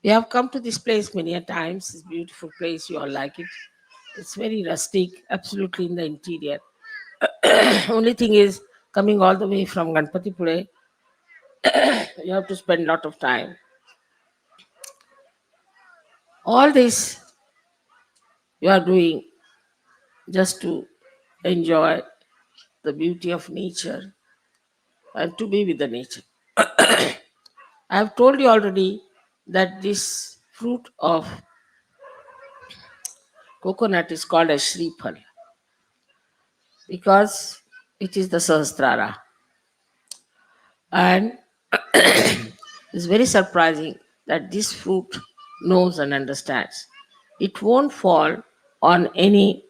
We have come to this place many a times. This beautiful place, you all like it. It's very rustic, absolutely in the interior. Only thing is, coming all the way from Ganpatipure, you have to spend a lot of time. All this you are doing just to enjoy the beauty of nature and to be with the nature. I have told you already that this fruit of coconut is called as Shrifal because it is the Sahasrara. And it's very surprising that this fruit knows and understands. It won't fall on any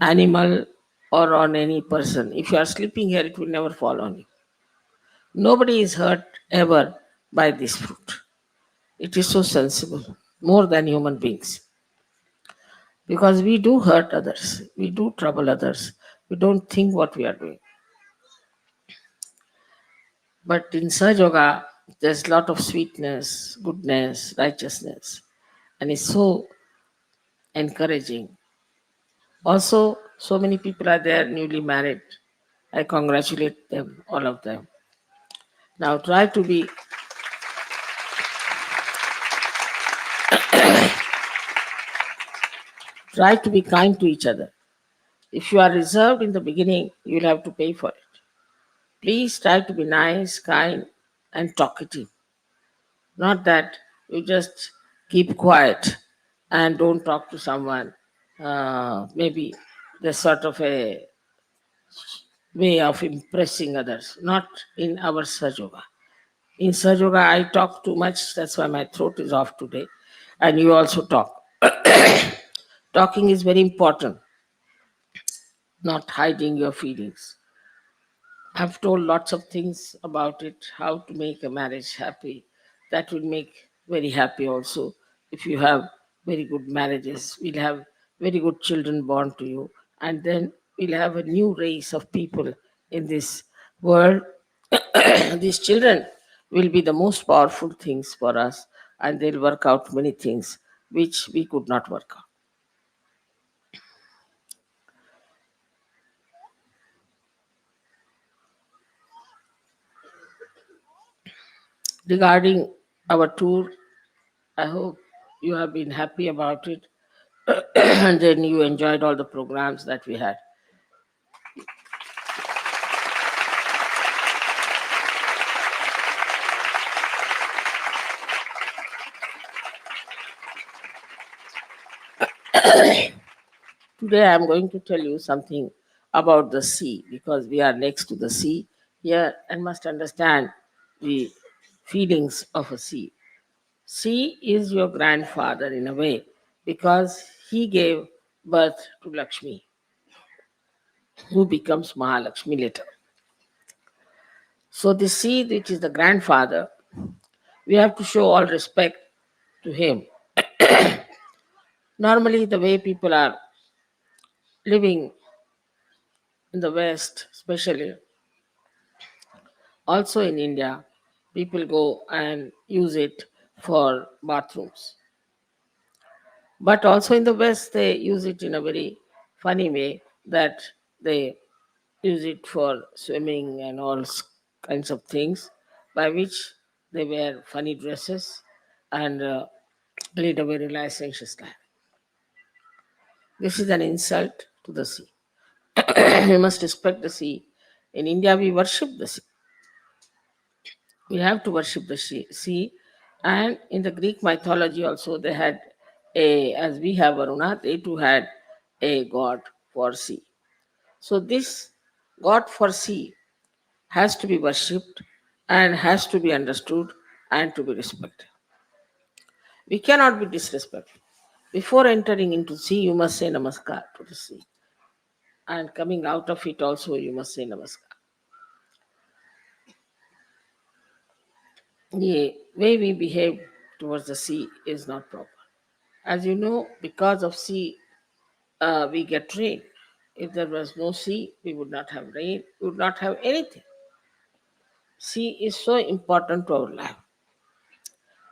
animal or on any person. If you are sleeping here, it will never fall on you. Nobody is hurt ever by this fruit. It is so sensible, more than human beings. Because we do hurt others, we do trouble others, we don't think what we are doing. But in Sahaja, there's a lot of sweetness, goodness, righteousness, and it's so encouraging. Also, so many people are there newly married. I congratulate them, all of them. Now try to be kind to each other. If you are reserved in the beginning, you'll have to pay for it. Please try to be nice, kind, and talkative. Not that you just keep quiet and don't talk to someone. Maybe there's sort of a way of impressing others, not in our Sajoga. In Sajoga, I talk too much, that's why my throat is off today. And you also talk. Talking is very important, not hiding your feelings. I've told lots of things about it, how to make a marriage happy. That will make very happy also. If you have very good marriages, we'll have very good children born to you, and then we'll have a new race of people in this world. These children will be the most powerful things for us, and they'll work out many things which we could not work out. Regarding our tour, I hope you have been happy about it and then you enjoyed all the programs that we had. Today I am going to tell you something about the sea because we are next to the sea here and must understand the feelings of a sea. Sea is your grandfather in a way because he gave birth to Lakshmi, who becomes Mahalakshmi later. So the sea, which is the grandfather, we have to show all respect to him. Normally, the way people are living in the West, especially also in India, people go and use it for bathrooms. But also in the West, they use it in a very funny way that they use it for swimming and kinds of things, by which they wear funny dresses and lead a very licentious life. This is an insult to the sea. We must respect the sea. In India, we worship the sea. We have to worship the sea. And in the Greek mythology also, they had as we have Varuna, they too had a god for sea. So this god for sea has to be worshipped and has to be understood and to be respected. We cannot be disrespectful. Before entering into sea, you must say namaskar to the sea. And coming out of it also, you must say namaskar. The way we behave towards the sea is not proper. As you know, because of sea, we get rain. If there was no sea, we would not have rain, we would not have anything. Sea is so important to our life.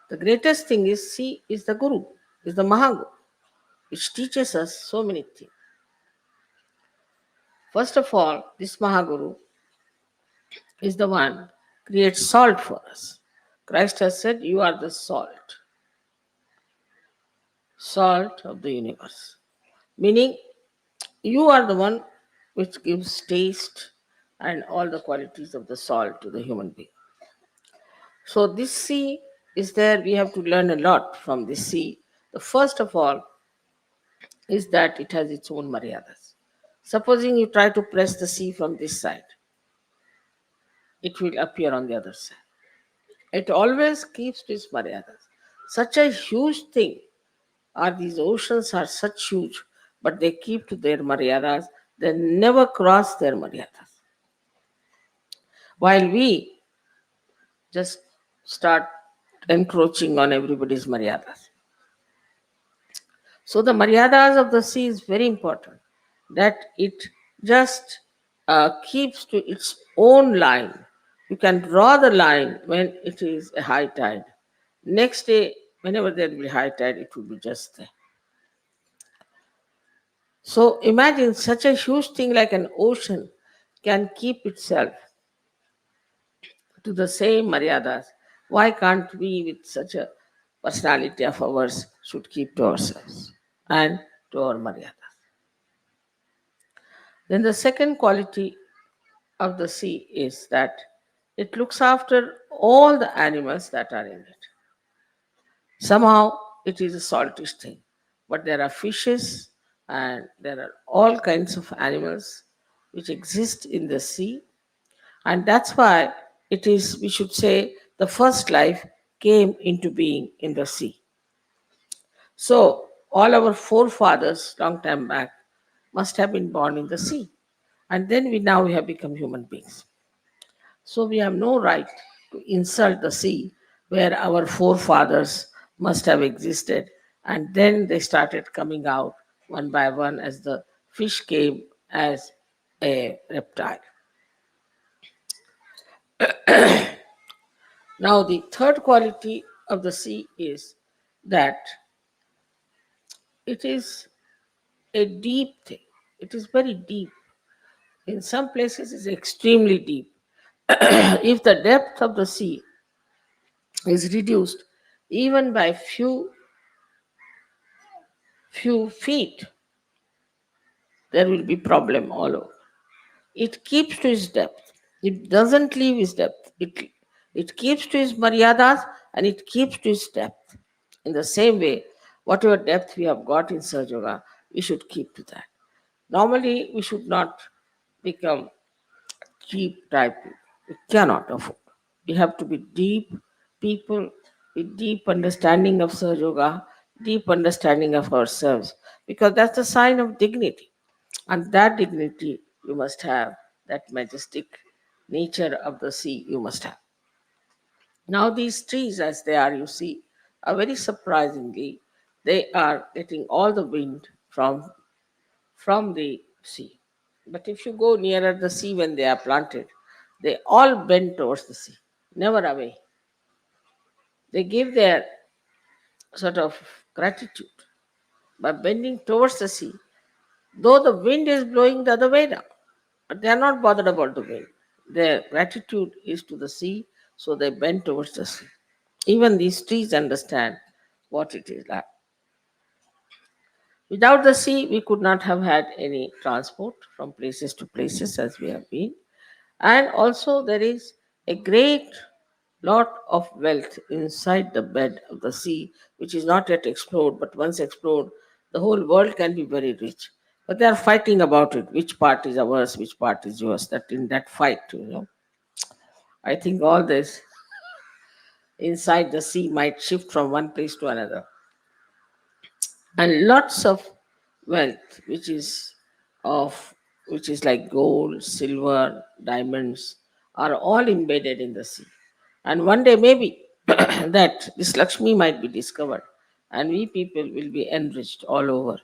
The greatest thing is sea is the Guru, is the Mahaguru, which teaches us so many things. First of all, this Mahaguru is the one creates salt for us. Christ has said, "You are the salt of the universe." Meaning, you are the one which gives taste and all the qualities of the salt to the human being. So, this sea is there, we have to learn a lot from this sea. The first of all is that it has its own maryadas. Supposing you try to press the sea from this side, it will appear on the other side. It always keeps its maryadas. Such a huge thing are these oceans are such huge, but they keep to their maryadas. They never cross their maryadas. While we just start encroaching on everybody's maryadas. So the maryadas of the sea is very important. That it just keeps to its own line. You can draw the line when it is a high tide. Next day, whenever there will be high tide, it will be just there. So imagine such a huge thing like an ocean can keep itself to the same maryadas. Why can't we, with such a personality of ours, should keep to ourselves and to our maryadas? Then the second quality of the sea is that it looks after all the animals that are in it. Somehow it is a saltish thing, but there are fishes and there are all kinds of animals which exist in the sea, and that's why it is, we should say, the first life came into being in the sea. So all our forefathers long time back must have been born in the sea, and then we have become human beings. So we have no right to insult the sea where our forefathers must have existed, and then they started coming out one by one as the fish came as a reptile. Now, the third quality of the sea is that it is a deep thing. It is very deep. In some places, it's extremely deep. If the depth of the sea is reduced even by few feet, there will be problem all over. It keeps to its depth. It doesn't leave its depth. It keeps to its maryadas and it keeps to its depth. In the same way, whatever depth we have got in Sahaja, we should keep to that. Normally, we should not become cheap type. We cannot afford. We have to be deep people with deep understanding of Sahaja Yoga, deep understanding of ourselves, because that's a sign of dignity. And that dignity you must have, that majestic nature of the sea you must have. Now, these trees, as they are, you see, are very surprisingly, they are getting all the wind from the sea. But if you go nearer the sea when they are planted, they all bend towards the sea, never away. They give their sort of gratitude by bending towards the sea, though the wind is blowing the other way now. But they are not bothered about the wind. Their gratitude is to the sea, so they bend towards the sea. Even these trees understand what it is like. Without the sea, we could not have had any transport from places to places as we have been. And also, there is a great lot of wealth inside the bed of the sea, which is not yet explored, but once explored, the whole world can be very rich. But they are fighting about it, which part is ours, which part is yours. That in that fight, I think all this inside the sea might shift from one place to another. And lots of wealth, of which is like gold, silver, diamonds, are all embedded in the sea. And one day maybe that this Lakshmi might be discovered, and we people will be enriched all over.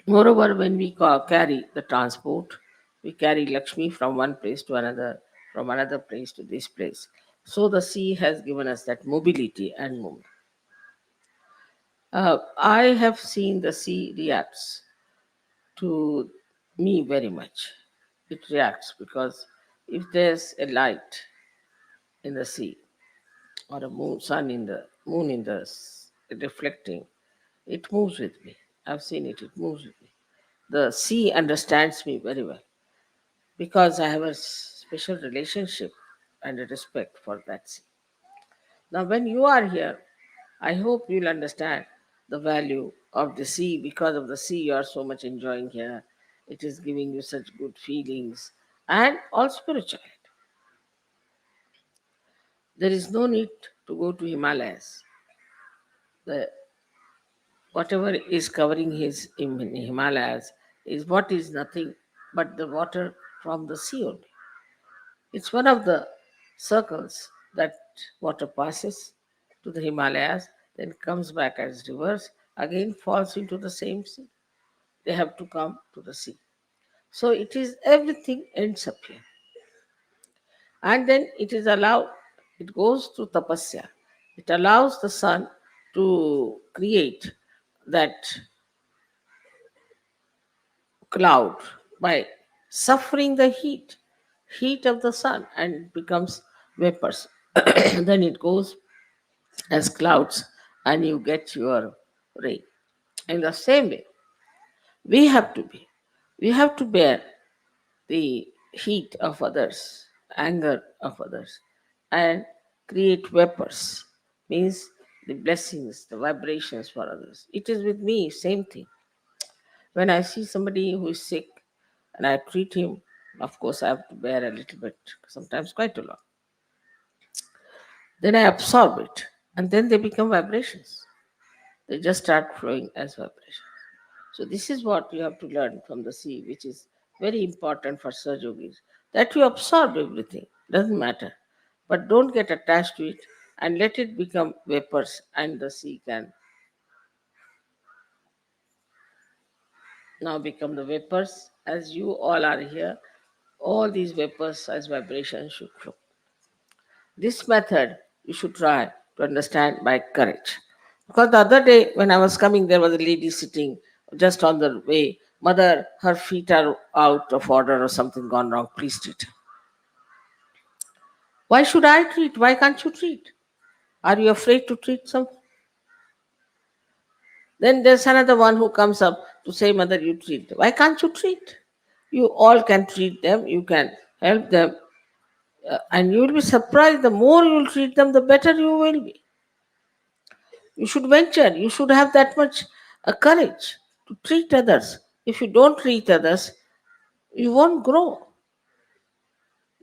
Moreover, when we carry the transport, we carry Lakshmi from one place to another, from another place to this place. So the sea has given us that mobility and movement. I have seen the sea reacts to me very much. It reacts because if there's a light in the sea or a moon in the reflecting, it moves with me. I've seen it, it moves with me. The sea understands me very well because I have a special relationship and a respect for that sea. Now, when you are here, I hope you'll understand the value of the sea. Because of the sea, you are so much enjoying here. It is giving you such good feelings and all spirituality. There is no need to go to Himalayas. The, whatever is covering his Himalayas is what is nothing but the water from the sea only. It's one of the circles that water passes to the Himalayas, then comes back as rivers, again falls into the same sea. They have to come to the sea. So it is everything ends up here. And then it is allowed, it goes to tapasya. It allows the sun to create that cloud by suffering the heat of the sun, and it becomes vapors. Then it goes as clouds and you get your rain. In the same way, we have to be, we have to bear the heat of others, anger of others, and create vapors, means the blessings, the vibrations for others. It is with me, same thing. When I see somebody who is sick and I treat him, of course, I have to bear a little bit, sometimes quite a lot. Then I absorb it, and then they become vibrations. They just start flowing as vibrations. So this is what you have to learn from the sea, which is very important for Sir Yogis, that you absorb everything, doesn't matter. But don't get attached to it and let it become vapors, and the sea can now become the vapors. As you all are here, all these vapors as vibrations should flow. This method you should try to understand by courage. Because the other day when I was coming, there was a lady sitting just on the way. Mother, her feet are out of order or something gone wrong. Please treat her. Why should I treat? Why can't you treat? Are you afraid to treat some? Then there's another one who comes up to say, Mother, you treat. Why can't you treat? You all can treat them, you can help them, and you will be surprised. The more you will treat them, the better you will be. You should venture. You should have that much courage to treat others. If you don't treat others, you won't grow,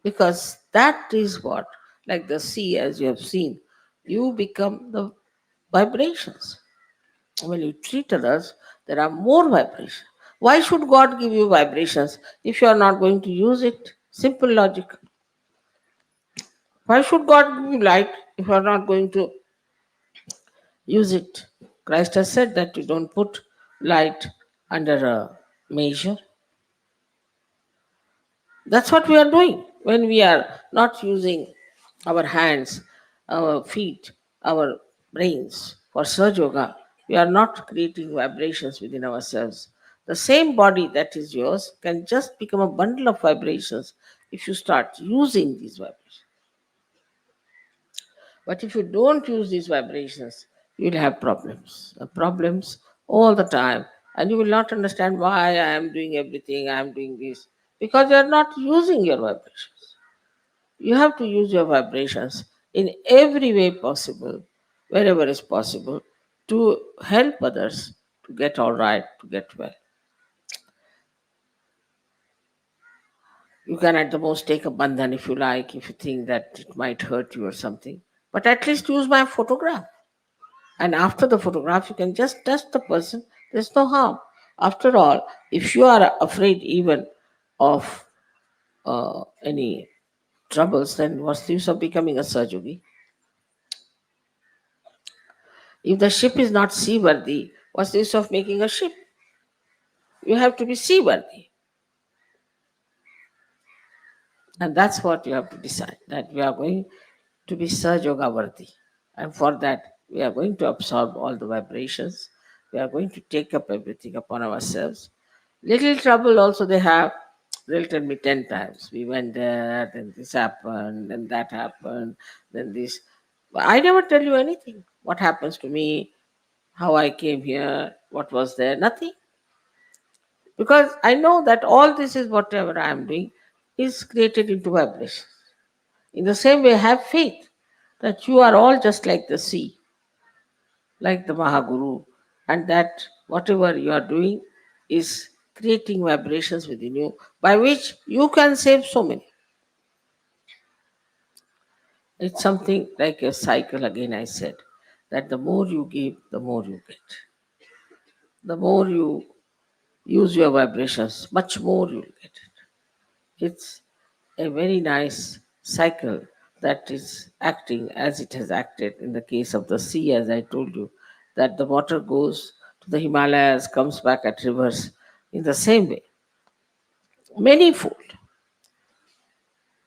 because that is what, like the sea, as you have seen, you become the vibrations. When you treat others, there are more vibrations. Why should God give you vibrations if you are not going to use it? Simple logic. Why should God give you light if you are not going to use it? Christ has said that you don't put light under a measure. That's what we are doing when we are not using our hands, our feet, our brains for Surge Yoga. We are not creating vibrations within ourselves. The same body that is yours can just become a bundle of vibrations if you start using these vibrations. But if you don't use these vibrations, you'll have problems all the time, and you will not understand why I am doing everything, I am doing this, because you are not using your vibrations. You have to use your vibrations in every way possible, wherever is possible, to help others to get all right, to get well. You can at the most take a bandhan if you like, if you think that it might hurt you or something. But at least use my photograph. And after the photograph, you can just touch the person. There's no harm. After all, if you are afraid even of any troubles, then what's the use of becoming a surgery? If the ship is not seaworthy, what's the use of making a ship? You have to be seaworthy. And that's what you have to decide, that we are going to be Sahajoga worthy. And for that, we are going to absorb all the vibrations. We are going to take up everything upon ourselves. Little trouble also they have. They'll tell me 10 times. We went there, then this happened, then that happened, then this. But I never tell you anything. What happens to me, how I came here, what was there, nothing. Because I know that all this is whatever I am doing is created into vibration. In the same way, have faith that you are all just like the sea, like the Mahaguru, and that whatever you are doing is creating vibrations within you by which you can save so many. It's something like a cycle, again, I said, that the more you give, the more you get. The more you use your vibrations, much more you'll get it. It's a very nice cycle that is acting as it has acted in the case of the sea, as I told you, that the water goes to the Himalayas, comes back at rivers in the same way. Manyfold,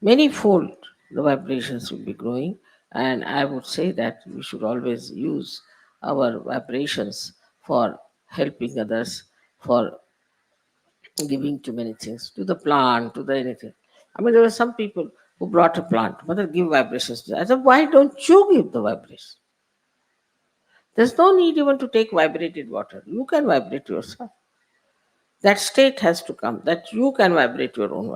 manyfold the vibrations will be growing, and I would say that we should always use our vibrations for helping others, for giving to many things, to the plant, to the anything. I mean, there were some people who brought a plant, mother, give vibrations to that. I said, why don't you give the vibration? There's no need even to take vibrated water. You can vibrate yourself. That state has to come, that you can vibrate your own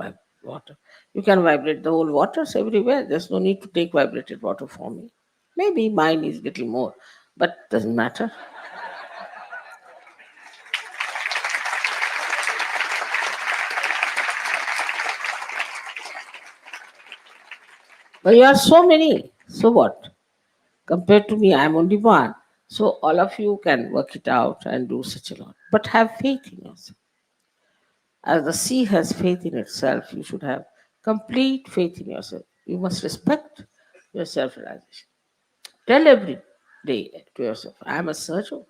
water. You can vibrate the whole waters everywhere. There's no need to take vibrated water for me. Maybe mine is little more, but doesn't matter. But you are so many. So what? Compared to me, I'm only one. So all of you can work it out and do such a lot. But have faith in yourself. As the sea has faith in itself, you should have complete faith in yourself. You must respect your self realization. Tell every day to yourself, I'm a surgeon,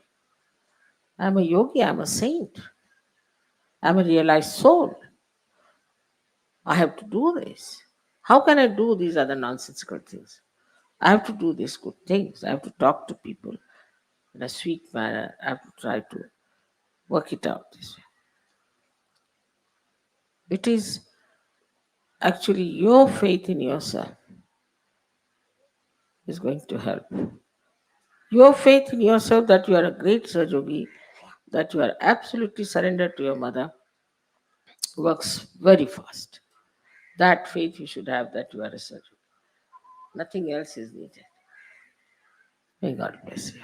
I'm a yogi, I'm a saint, I'm a realized soul. I have to do this. How can I do these other nonsensical things? I have to do these good things. I have to talk to people in a sweet manner. I have to try to work it out this way. It is actually your faith in yourself is going to help. Your faith in yourself that you are a great Sajogi, that you are absolutely surrendered to your mother, works very fast. That faith you should have that you are a Sajogi. Nothing else is needed. May God bless you.